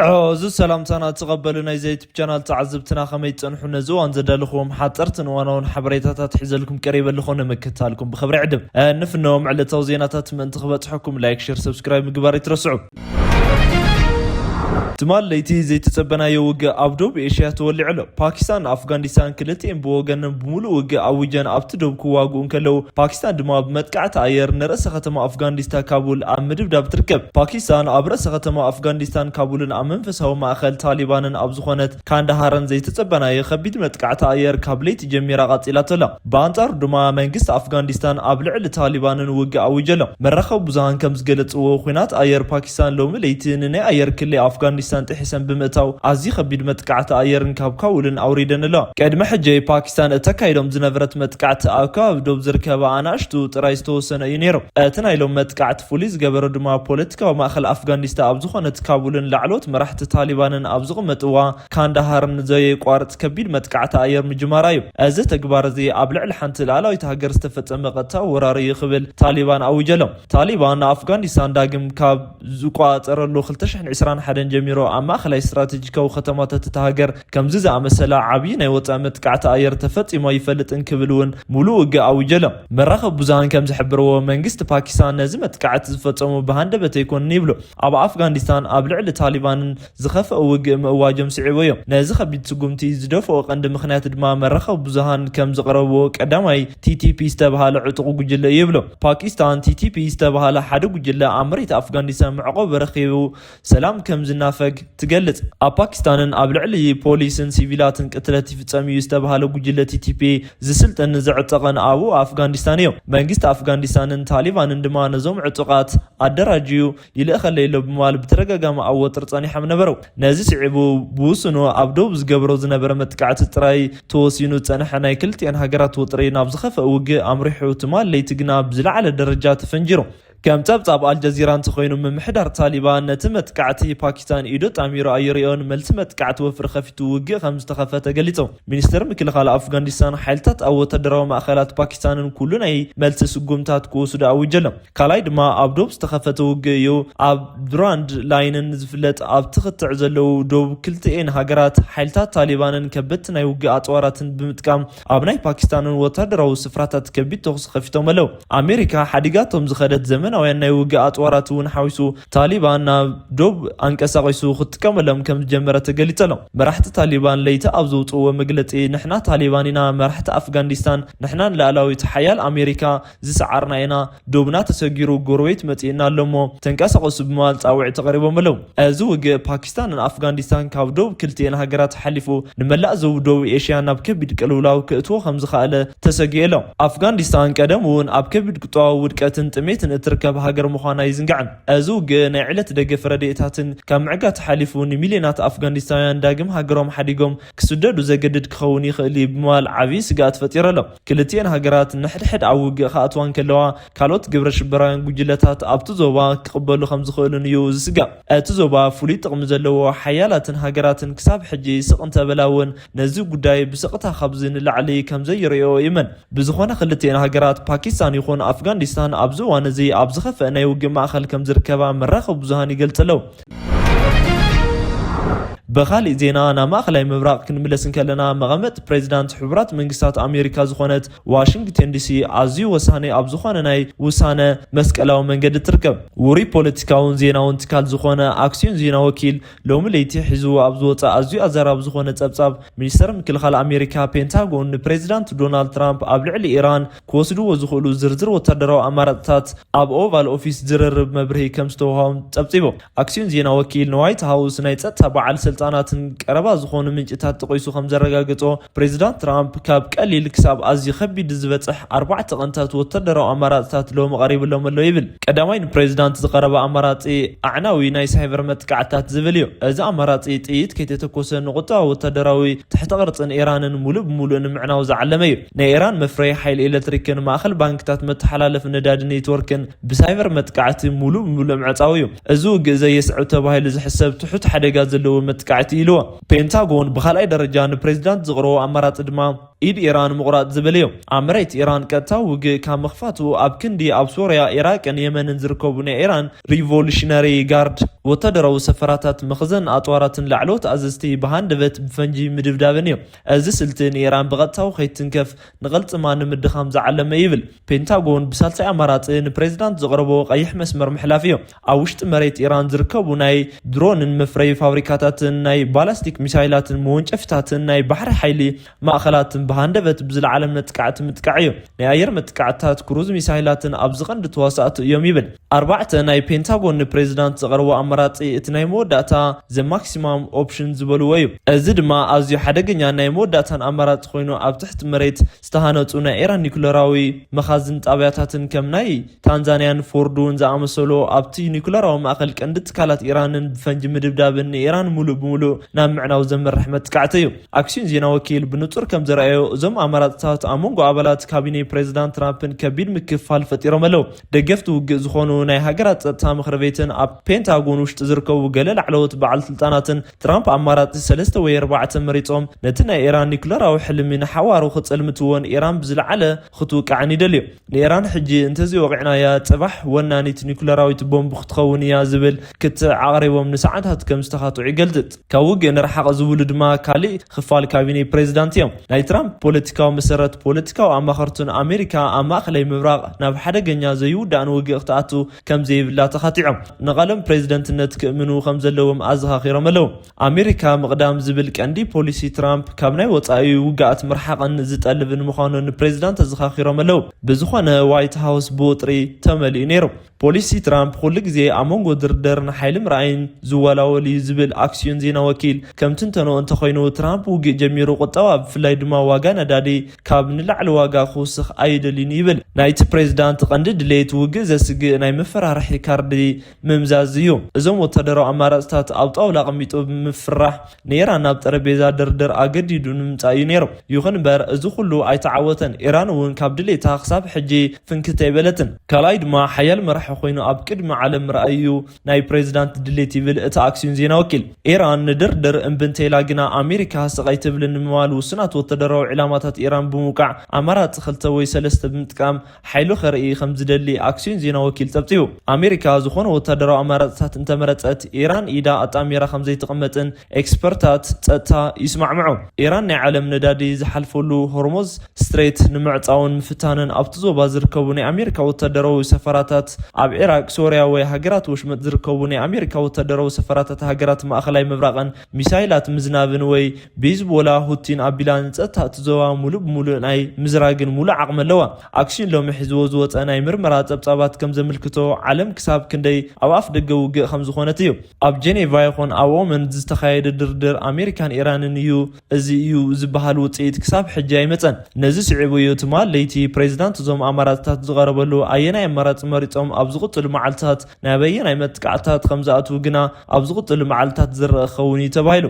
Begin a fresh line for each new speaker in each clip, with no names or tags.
عوز السلام تانا تقبلنا زيت بجانال تعذبتنا خميت تنحو نزو انزدالكم حاطرتن وانون حبريتات تحزلكم قريبا لخونا مكتالكم بخبر عدم نفنهم على توزيناتات من تخبط حكم لايك شير سبسكرايب مقبار يترسعوا تمال ليتي زي تسبنا يوجا أبدو بإشياء تولي علو باكستان أفغانستان كلتين بوغن بمولو وجا أوجان أبتدو كواغون كلو باكستان دما بمتقعت عير نرأس ختم أفغانستان كابول أمدب داب تركب باكستان أبرس ختم أفغانستان كابول أمنفسه مأخل طالبان أبزخونت كان دهارن زي تسبنا يخبيد متقعت عير كابليت جميرا قاتلاتلا بانتار دما منقست أفغانستان أبلع لطالبان وجا أوجلو مرخو بزهان كمز قلت وخينات عير باكستان لو مليتين ني عير كل أفغانستان تحسن بمتاو عزي خبيد متقعت ايرن كابكاولن اوريدن لا قدم حجي باكستان تكايدم زنبرت متقعت اكاب دوب زركبا اناشتو ترايستو سنه ينيرو تنايلم متقعت فوليس جبر دما بوليتيكا وماخل افغانستان ابزخونه كابولن لعلوت مرحت طالبان ابزغ متوا كان دهارن زي قارت كبيد متقعت اير مجمرايو از تكبار زي ابلع الحنت لالايت هاجر استفصم قتا وراري يخبل طالبان اوجلم طالبان افغانستان داغم كاب زقاطرلو 2021 جميرو أما خلال استراتيجية وختمات تتهاجر كم زز مثلا عبين وتعمت كعت أير تفت ما يفلت إنكبلون ملوج أو جلم مرخب بزان كم زحبروا منجست باكستان نزمت كعت فتمو بهند بتيكون نيبلو أبا أفغانستان أبلع لطالبان زخف أوج مواجم سعوية نزخ بتسقمتي زدف وقند مخنات دما مرخب بزان كم زقربوا قدامي TTP استبها لعتق جل يبلو باكستان TTP استبها لحد جل أمريت أفغانستان معقوب رخيو سلام كم زنافق تقلت باكستان ابلعلي بوليسن سيفيلاتن قتلتي فصامي يستبهالو غجله TTP زسلطن زعطقن ابو افغانستانيو منግስት افغانستانن طالبان اندما نزوم عطقات ادراجيو يلخليلو بمال بترغغام اوتر صنيحم نبرو نزي سعبو بوسنو ابدو زغبرو زنبر متقعت تراي توسينو صنحنا كلتين هاجرات وطري نابزخف اوج امريحو تمال ليتغنا بزلعله درجات فنجرو كم تبطب الجزيرة تخوينو من محدر طالبان نتمت كعتي باكستان إيدو تاميرو أيريون ملتمت كعت وفر خفتو وقع خمس تخفت قليتو منستر مكل خال أفغانستان حالتات أو تدروا مأخلات باكستان كلنا أي ملتس قمتات كوسودا أو جلم كلايد ما أبدوبس تخفت وقيو أب براند لاينن زفلت أب تخت عزلو دو كلتين هاجرات حالتات طالبان كبتنا يوقع أطوارات بمتكام أبناي باكستان وتدروا سفراتات كبت تخص خفتو ملو أمريكا حديقاتهم زخدت زمن وين يوقع أطواراتون حويسو طالبان دوب أنكساقيسو خدكملهم كم جمرة قليتلهم مرحت طالبان ليت أبزوت ومقلتي نحنا طالباننا مرحت أفغانستان نحنا لألاويت حيال أمريكا زسعرنا إنا دوبنا تسجيرو قرويت متينا لمو تنكساقيسو بمال تاوع تقريبا ملو أزوج باكستان أفغانستان كاب دوب كلتين هاجرات حلفو نملا زو دو إيشيانا بكبيد كلولاو كأتو خمس خالة تسجيلهم أفغانستان كدمون أبكبيد قطاو ودكاتن تميتن كاب هاجر مخانا يزنقعن أزوج نعلت دقف رديتاتن كم عقات حلفون مليونات أفغانستان داقم هاجرهم حديقهم كسدد وزجدد كخوني خلي بمال عبيس قات فتيرة له كلتين هاجرات نحد حد عوج خاطوان كلوا كالوت قبرش براين جلتات أبتزوبا قبلوا خمس خلون يوز سجا أتزوبا فليت قمزلوا حيالات هاجرات كساب حجي سقنت بلاون نزوج داي بسقطها خبزين اللي عليه كم زي ريو يمن بزخونا خلتين هاجرات باكستان يخون أفغانستان أبزوان زي أبزخف أنا يوجمع خل كم زركبا مرخب بزهاني قلت له بخالي زينا أنا ما خلاي مبراق كنملسن كلنا مغمت بريزيدنت حبرات منقسات أمريكا زخونت واشنطن دي سي عزي وساني أبزخونا ناي وسانة مسكلا ومن قد تركب وري بوليتيكاون زينا وانتكال زخونا أكسيون زينا وكيل لو مليتي حزو أبزوت عزي أزار أبزخونا تبصاب منستر مكل خال أمريكا بنتاغون بريزيدنت دونالد ترامب أبلع لإيران كوسدو وزخولو زرزر وتدرو أماراتات أب أوفال أوفيس زرر مبرهي كمستوهم تبصيبو أكسيون زينا وكيل نوايت هاوس نايتات تبع سلطاناتن قربا زخون منجتات تقيسو خمس رقاقتو بريزيدنت ترامب كاب قليل كساب ازي خبي دزبصح 4 قنتات وتدرو اماراتات لو مقريب لهم لو يبل قدامين بريزيدنت زقربا اماراتي اعناوي ناي سايبر متقعتات زبليو اذا اماراتي طيت كيتتكوس نقطه وتدراوي تحت قرصن ايران مولو بمولو نمعناو زعلميو نا ايران مفري حيل الكتريكن ماخل بانكتات متحلالف نداد نيتوركن بسايبر متقعت مولو بمولو معصاويو ازو زي يسعو تبايل زحسب تحت حدقا زلو متقعت إلو بنتاغون بخلاي درجان بريزيدنت زغرو أمارات دما ኢድ ኢራን ምቁራጥ ዝበልዮ ኣምሬት ኢራን ቀጥታ ውግእ ካብ ምኽፋቱ ኣብ ክንዲ ኣብ ሶርያ ኢራቅን የመንን ዝርከቡ ናይ ኢራን ሪቮሉሽነሪ ጋርድ ወተደራዊ ሰፈራታት መኽዘን ኣጥዋራትን ላዕለዎት ኣዘዝቲ ብሃንደበት ብፈንጂ ምድብዳብን እዮም እዚ ስልቲ ንኢራን ብቐጥታዊ ከይትንከፍ ንቕልፅማ ንምድኻም ዝዓለመ ይብል ፔንታጎን ብሳልሳይ ኣማራፂ ንፕሬዚዳንት ዘቕረቦ ቀይሕ መስመር ምሕላፍ እዮም ኣብ ውሽጢ መሬት ኢራን ዝርከቡ ናይ ድሮንን መፍረይ ፋብሪካታትን ናይ ባላስቲክ ሚሳይላትን መወንጨፍታትን ናይ ባሕሪ ሓይሊ ማእኸላትን ብሃንደበት ብዝለዓለ መጥቃዕቲ ምጥቃዕ እዮም ናይ ኣየር መጥቃዕትታት ክሩዝ ሚሳይላትን ኣብ ዝቐንዲ ተዋሳእቲ እዮም ይብል ኣርባዕተ ናይ ፔንታጎን ንፕሬዚዳንት ዘቕረቦ ኣማራፂ እቲ ናይ መወዳእታ ዘ ማክሲማም ኦፕሽን ዝበልዎ እዩ እዚ ድማ ኣዝዩ ሓደገኛ ናይ መወዳእታን ኣማራፂ ኮይኑ ኣብ ትሕቲ መሬት ዝተሃነፁ ናይ ኢራን ኒኩለራዊ መኻዝን ጣብያታትን ከም ናይ ታንዛንያን ፎርዶን ዝኣመሰሉ ኣብቲ ኒኩለራዊ ማእኸል ቀንዲ ትካላት ኢራንን ብፈንጂ ምድብዳብን ንኢራን ሙሉእ ብሙሉእ ናብ ምዕናው ዘመርሕ መጥቃዕቲ እዩ ኣክሲዮን ዜና ወኪል ብንጹር ከም ዘረኣዮ እዞም ኣማራፅታት ኣብ መንጎ ኣባላት ካቢኔ ፕሬዚዳንት ትራምፕን ከቢድ ምክፍፋል ፈጢሮም ኣለዉ ደገፍቲ ውግእ ዝኾኑ ናይ ሃገራት ፀጥታ ምክሪ ቤትን ኣብ ፔንታጎን ውሽጢ ዝርከቡ ገለ ላዕለዎት በዓል ስልጣናትን ትራምፕ ኣማራፂ 3 ወይ 4 መሪፆም ነቲ ናይ ኢራን ኒኩለራዊ ሕልሚ ንሓዋሩ ክፀልምትዎን ኢራን ብዝለዓለ ክትውቃዕን ይደልዩ ንኢራን ሕጂ እንተዘይወቂዕናያ ፅባሕ ወናኒት ኒኩለራዊት ቦምብ ክትኸውን እያ ዝብል ክትዓቕሪቦም ንሰዓታት ከም ዝተኻትዑ ይገልጽ ካብ ውግእ ንረሓቕ ዝብሉ ድማ ካሊእ ክፋል ካቢኔ ፕሬዚዳንት እዮም ናይ ትራምፕ ፖለቲካዊ መሰረት ፖለቲካዊ ኣማኸርቱን ኣሜሪካ ኣብ ማእኸላይ ምብራቕ ናብ ሓደገኛ ዘይውዳእን ውግእ ክትኣቱ ከም ዘይብላ ተኻቲዖም ንቐለም ፕሬዚደንትነት ክእምኑ ከም ዘለዎም ኣዘኻኺሮም ኣለዉ ኣሜሪካ ምቕዳም ዝብል ቀንዲ ፖሊሲ ትራምፕ ካብ ናይ ወፃኢ ውግኣት ምርሓቕን ዝጠልብን ምዃኑ ንፕሬዚዳንት ኣዘኻኺሮም ኣለዉ ብዝኾነ ዋይት ሃውስ ብውጥሪ ተመሊኡ ነይሩ ፖሊሲ ትራምፕ ኩሉ ግዜ ኣብ መንጎ ድርድርን ሓይሊ ምርኣይን ዝወላወል እዩ ዝብል ኣክሲዮን ዜና ወኪል ከም ትንተኖ እንተኮይኑ ትራምፕ ውግእ ጀሚሩ ቁጠባ ብፍላይ ድማ ዋጋ ነዳዲ ካብ ንላዕሊ ዋጋ ክውስኽ ኣይደልዩን ይብል ናይቲ ፕሬዚዳንት ቀንዲ ድሌት ውግእ ዘስግእ ናይ መፈራርሒ ካርዲ ምምዛዝ እዩ እዞም ወተደራዊ ኣማራፅታት ኣብ ጣውላ ቀሚጡ ብምፍራሕ ንኢራን ናብ ጠረጴዛ ድርድር ኣገዲዱ ንምምፃእ እዩ ነይሩ ይኹን እምበር እዚ ኩሉ ኣይተዓወተን ኢራን እውን ካብ ድሌታ ክሳብ ሕጂ ፍንክት ኣይበለትን ካልኣይ ድማ ሓያል መራሒ ኮይኑ ኣብ ቅድሚ ዓለም ረኣዩ ናይ ፕሬዚዳንት ድሌት ይብል እቲ ኣክሲዮን ዜና ወኪል ኢራን ንድርድር እምብንተይላ ግና ኣሜሪካ ስቃይ ትብል ንምባል ውስናት ወተደራዊ ዕላማታት ኢራን ብምውቃዕ ኣማራፂ 2 ወይ 3 ብምጥቃም ሓይሉ ከርኢ ከም ዝደሊ ኣክሲዮን ዜና ወኪል ፀብፂቡ ኣሜሪካ ዝኾነ ወተደራዊ ኣማራፅታት እንተመረፀት ኢራን ኢዳ ኣጣሚራ ከም ዘይትቕመጥን ኤክስፐርታት ፀጥታ ይስማዕምዑ ኢራን ናይ ዓለም ነዳዲ ዝሓልፈሉ ሆርሞዝ ስትሬት ንምዕፃውን ምፍታንን ኣብቲ ዞባ ዝርከቡ ናይ ኣሜሪካ ወተደራዊ ሰፈራታት ኣብ ኢራቅ ሶርያ ወይ ሃገራት ወሽመጥ ዝርከቡ ናይ ኣሜሪካ ወተደራዊ ሰፈራታት ሃገራት ማእኸላይ ምብራቕን ሚሳይላት ምዝናብን ወይ ቢዝቦላ ሁቲን ኣቢላን ፀጥታ እቲ ዞባ ሙሉእ ብሙሉእ ናይ ምዝራግን ሙሉእ ዓቕሚ ኣለዋ ኣክሲዮን ሎሚ ሒዝዎ ዝወፀ ናይ ምርመራ ፀብፃባት ከም ዘመልክቶ ዓለም ክሳብ ክንደይ ኣብ ኣፍ ደገ ውግእ ከም ዝኾነት እዩ ኣብ ጀኔቫ ይኹን ኣብ ኦመን ዝተኻየደ ድርድር ኣሜሪካን ኢራንን እዩ እዚ እዩ ዝበሃል ውፅኢት ክሳብ ሕጂ ኣይመፀን ነዚ ስዒቡ እዩ ትማል ለይቲ ፕሬዚዳንት እዞም ኣማራፅታት ዝቐረበሉ ኣየናይ ኣማራፂ መሪፆም ኣብ ዝቕፅሉ መዓልትታት ናይ በየናይ መጥቃዕትታት ከም ዝኣትዉ ግና ኣብ ዝቕፅሉ መዓልትታት ዝረአ ክኸውን እዩ ተባሂሉ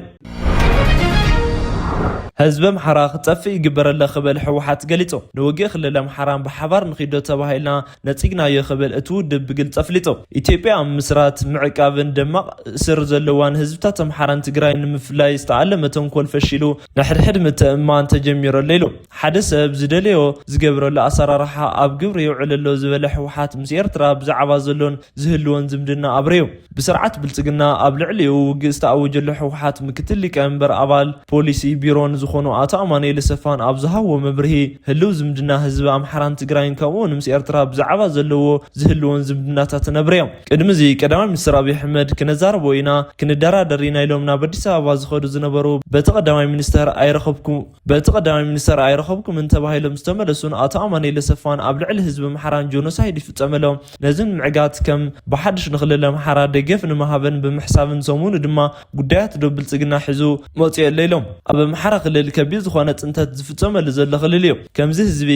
ህዝብ ኣምሓራ ክጠፍእ ይግበረለ ክብል ሕወሓት ገሊጹ ንውግእ ክልል ኣምሓራን ብሓባር ንኺዶ ተባሂልና ነፂግናዮ ክብል እቲ ውድብ ብግልፂ ኣፍሊጡ ኢትዮጵያ ኣብ ምስራት ምዕቃብን ደማቕ እስር ዘለዋን ህዝብታት ኣምሓራን ትግራይ ንምፍላይ ዝተኣለመ ተንኮል ፈሺሉ ንሕድሕድ ምትእምማን ተጀሚሩ ኣሎ ኢሉ ሓደ ሰብ ዝደለዮ ዝገብረሉ ኣሰራርሓ ኣብ ግብሪ ይውዕል ኣሎ ዝበለ ሕወሓት ምስ ኤርትራ ብዛዕባ ዘሎን ዝህልዎን ዝምድና ኣብርዩ ብስርዓት ብልፅግና ኣብ ልዕሊኡ ውግእ ዝተኣወጀሉ ሕወሓት ምክትል ሊቀመንበር ኣባል ፖሊሲ ቢሮን ዝኾኑ ኣቶ ኣማኑኤል ሰፋን ኣብ ዝሃቦ መብርሂ ህልው ዝምድና ህዝቢ ኣምሓራን ትግራይን ከምኡውን ምስ ኤርትራ ብዛዕባ ዘለዎ ዝህልዎን ዝምድናታት ነብርዮም ቅድሚ እዚ ቀዳማይ ሚኒስትር ኣብይ ኣሕመድ ክነዛረቦ ኢና ክንደራደር ኢና ኢሎም ናብ ኣዲስ ኣበባ ዝኸዱ ዝነበሩ በቲ ቀዳማይ ሚኒስትር ኣይረኸብኩም እንተባሂሎም ዝተመለሱን ኣቶ ኣማኑኤል ሰፋን ኣብ ልዕሊ ህዝቢ ኣምሓራን ጆኖሳይድ ይፍፀመሎም ነዚ ንምዕጋት ከም ብሓድሽ ንክልል ኣምሓራ ደገፍ ንምሃብን ብምሕሳብን ሰሙኑ ድማ ጉዳያት ዶ ብልፅግና ሒዙ መፅኡ ኣሎ ኢሎም ኣብ ኣምሓራ ክልል ከቢድ ዝኾነ ፅንተት ዝፍፀመሉ ዘሎ ክልል እዩ ከምዚ ህዝቢ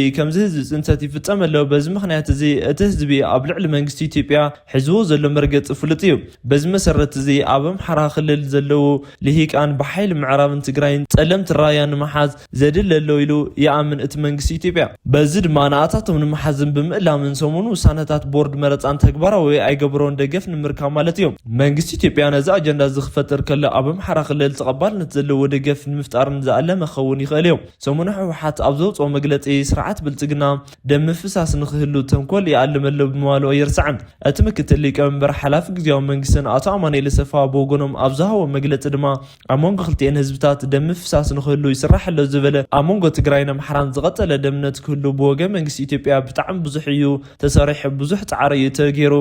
ፅንተት ይፍፀመሎ በዚ ምክንያት እዚ እቲ ህዝቢ ኣብ ልዕሊ መንግስቲ ኢትዮጵያ ሒዝዎ ዘሎ መርገፂ ፍሉጥ እዩ በዚ መሰረት እዚ ኣብ ኣምሓራ ክልል ዘለው ልሂቃን ብሓይሊ ምዕራብን ትግራይን ፀለምቲ ራያ ንምሓዝ ዘድል ኣሎ ኢሉ ይኣምን እቲ መንግስቲ ኢትዮጵያ በዚ ድማ ንኣታቶም ንምሓዝን ብምእላምን ሰሙኑ ውሳነታት ቦርድ መረፃን ተግባራዊ ኣይገብሮን ደገፍ ንምርካብ ማለት እዩ መንግስቲ ኢትዮጵያ ነዚ ኣጀንዳ ዝክፈጥር ከሎ ኣብ ኣምሓራ ክልል ተቐባልነት ዘለዎ ደገፍ ንምፍጣርን ዝኣለ ዝዓለመ ኸውን ይኽእል እዩ ሰሙኑ ሕወሓት ኣብ ዘውፅኦ መግለፂ ስርዓት ብልጽግና ደም ምፍሳስ ንኽህሉ ተንኮል ይኣልመሉ ብምባሉ ይርስዕን እቲ ምክትል ሊቀመንበር ሓላፊ ግዚያዊ መንግስትን ኣቶ ኣማኑኤል ሰፋ ብወገኖም ኣብ ዝሃቦ መግለፂ ድማ ኣብ መንጎ ክልቲአን ህዝብታት ደም ምፍሳስ ንኽህሉ ይስራሕ ኣሎ ዝበለ ኣብ መንጎ ትግራይን ኣምሓራን ዝቐፀለ ደምነት ክህሉ ብወገን መንግስቲ ኢትዮጵያ ብጣዕሚ ብዙሕ እዩ ተሰሪሕ ብዙሕ ፃዕሪ እዩ ተገይሩ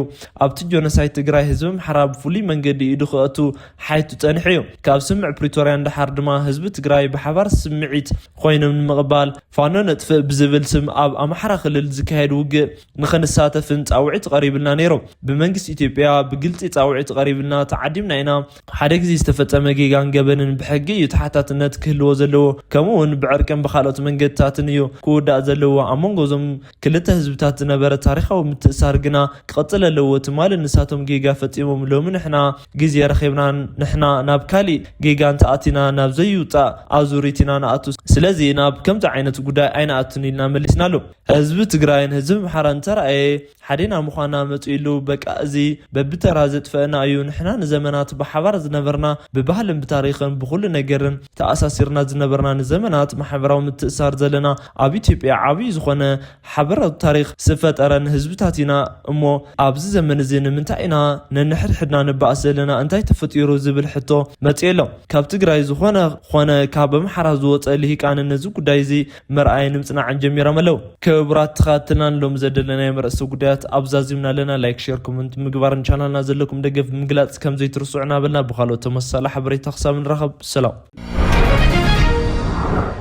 ኣብቲ ጆኖሳይድ ትግራይ ህዝቢ ኣምሓራ ብፍሉይ መንገዲ ኢዱ ክኣቱ ሓይቱ ፀኒሑ እዩ ካብ ስምዕ ፕሪቶርያ እንዳሓር ድማ ህዝቢ ትግራይ ብሓባር ስምዒት ኮይኖም ንምቕባል ፋኖ ነጥፍእ ብዝብል ስም ኣብ ኣምሓራ ክልል ዝካየድ ውግእ ንኽንሳተፍን ፃውዒት ቀሪብልና ነይሩ ብመንግስቲ ኢትዮጵያ ብግልፂ ፃውዒት ቀሪብልና ተዓዲምና ኢና ሓደ ግዜ ዝተፈፀመ ጌጋን ገበንን ብሕጊ እዩ ተሓታትነት ክህልዎ ዘለዎ ከምኡውን ብዕርቅን ብካልኦት መንገድታትን እዩ ክውዳእ ዘለዎ ኣብ መንጎ እዞም ክልተ ህዝብታት ዝነበረ ታሪካዊ ምትእስሳር ግና ክቕፅል ኣለዎ ትማል ንሳቶም ጌጋ ፈፂሞም ሎሚ ንሕና ግዜ ረኺብና ንሕና ናብ ካሊእ ጌጋ እንተኣቲና ናብ ዘይውፃእ ኣዙሪት ኢና ንኣቱ ስለዚ ናብ ከምዚ ዓይነት ጉዳይ ኣይንኣቱን ኢልና መሊስና ኣሎ ህዝቢ ትግራይን ህዝቢ ኣምሓራ እንተረኣየ ሓዴና ምዃና መፁ ኢሉ በቃ እዚ በብተራ ዘጥፈአና እዩ ንሕና ንዘመናት ብሓባር ዝነበርና ብባህልን ብታሪክን ብኩሉ ነገርን ተኣሳሲርና ዝነበርና ንዘመናት ማሕበራዊ ምትእስሳር ዘለና ኣብ ኢትዮጵያ ዓብይ ዝኾነ ሓበራዊ ታሪክ ዝፈጠረን ህዝብታት ኢና እሞ ኣብዚ ዘመን እዚ ንምንታይ ኢና ነንሕድሕድና ንባእስ ዘለና እንታይ ተፈጢሩ ዝብል ሕቶ መፅእ ኣሎ ካብ ትግራይ ዝኾነ ኮነ ካብ ኣምሓራ ዝወፀ ልሂቃን ነዚ ጉዳይ እዚ መርኣይ ንምፅናዕን ጀሚሮም ኣለው ክቡራት ተኸታተልትና ሎም ዘደለናይ መርእሰ ጉዳያት ኣብዛዚምና ኣለና ላይክ ሼር ኮመንት ምግባርን ቻናልና ዘለኩም ደገፍ ምግላፅ ከም ዘይትርስዑና በልና ብኻልኦት ተመሳሳሊ ሓበሬታ ክሳብ ንራኸብ ሰላም